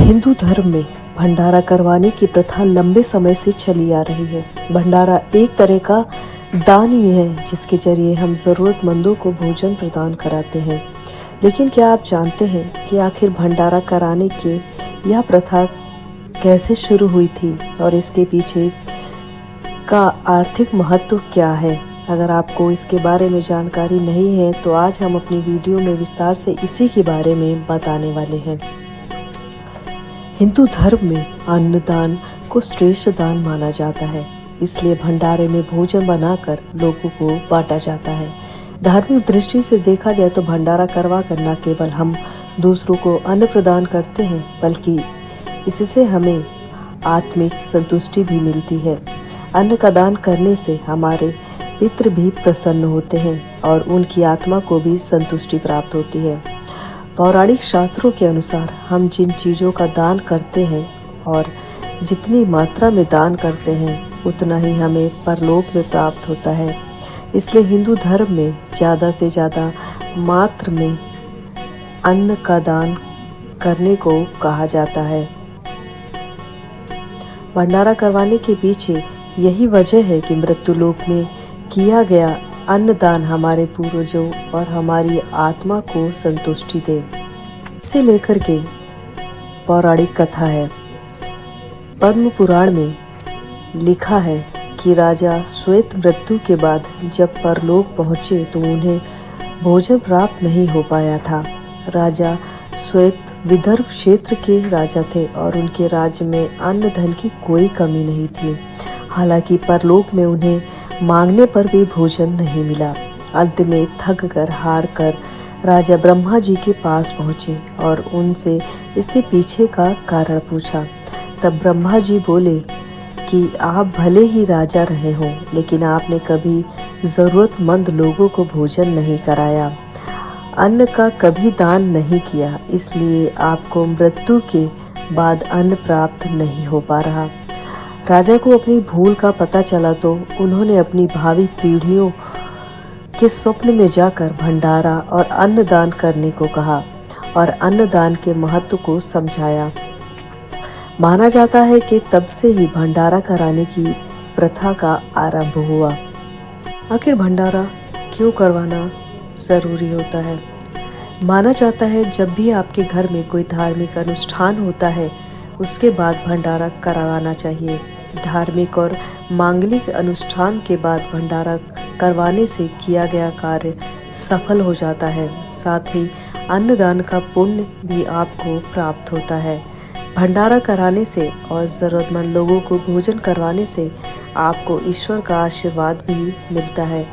हिंदू धर्म में भंडारा करवाने की प्रथा लंबे समय से चली आ रही है। भंडारा एक तरह का दान ही है जिसके जरिए हम जरूरतमंदों को भोजन प्रदान कराते हैं। लेकिन क्या आप जानते हैं कि आखिर भंडारा कराने की यह प्रथा कैसे शुरू हुई थी और इसके पीछे का आर्थिक महत्व क्या है? अगर आपको इसके बारे में जानकारी नहीं है तो आज हम अपनी वीडियो में विस्तार से इसी के बारे में बताने वाले हैं। हिंदू धर्म में अन्नदान को श्रेष्ठ दान माना जाता है, इसलिए भंडारे में भोजन बनाकर लोगों को बांटा जाता है। धार्मिक दृष्टि से देखा जाए तो भंडारा करवा कर न केवल हम दूसरों को अन्न प्रदान करते हैं, बल्कि इससे हमें आत्मिक संतुष्टि भी मिलती है। अन्न का दान करने से हमारे पितृ भी प्रसन्न होते हैं और उनकी आत्मा को भी संतुष्टि प्राप्त होती है। पौराणिक शास्त्रों के अनुसार हम जिन चीज़ों का दान करते हैं और जितनी मात्रा में दान करते हैं उतना ही हमें परलोक में प्राप्त होता है। इसलिए हिंदू धर्म में ज़्यादा से ज़्यादा मात्रा में अन्न का दान करने को कहा जाता है। भंडारा करवाने के पीछे यही वजह है कि मृत्यु लोक में किया गया अन्नदान हमारे पूर्वजों और हमारी आत्मा को संतुष्टि दे। इसे लेकर के पौराणिक कथा है। पद्म पुराण में लिखा है कि राजा श्वेत मृत्यु के बाद जब परलोक पहुँचे तो उन्हें भोजन प्राप्त नहीं हो पाया था। राजा श्वेत विदर्भ क्षेत्र के राजा थे और उनके राज्य में अन्न धन की कोई कमी नहीं थी। हालांकि परलोक में उन्हें मांगने पर भी भोजन नहीं मिला। अंत में थक कर हार कर राजा ब्रह्मा जी के पास पहुँचे और उनसे इसके पीछे का कारण पूछा। तब ब्रह्मा जी बोले कि आप भले ही राजा रहे हों, लेकिन आपने कभी ज़रूरतमंद लोगों को भोजन नहीं कराया, अन्न का कभी दान नहीं किया, इसलिए आपको मृत्यु के बाद अन्न प्राप्त नहीं हो पा रहा। राजा को अपनी भूल का पता चला तो उन्होंने अपनी भावी पीढ़ियों के स्वप्न में जाकर भंडारा और अन्नदान करने को कहा और अन्नदान के महत्व को समझाया। माना जाता है कि तब से ही भंडारा कराने की प्रथा का आरंभ हुआ। आखिर भंडारा क्यों करवाना ज़रूरी होता है? माना जाता है जब भी आपके घर में कोई धार्मिक अनुष्ठान होता है उसके बाद भंडारा करवाना चाहिए। धार्मिक और मांगलिक अनुष्ठान के बाद भंडारा करवाने से किया गया कार्य सफल हो जाता है, साथ ही अन्नदान का पुण्य भी आपको प्राप्त होता है। भंडारा कराने से और ज़रूरतमंद लोगों को भोजन करवाने से आपको ईश्वर का आशीर्वाद भी मिलता है।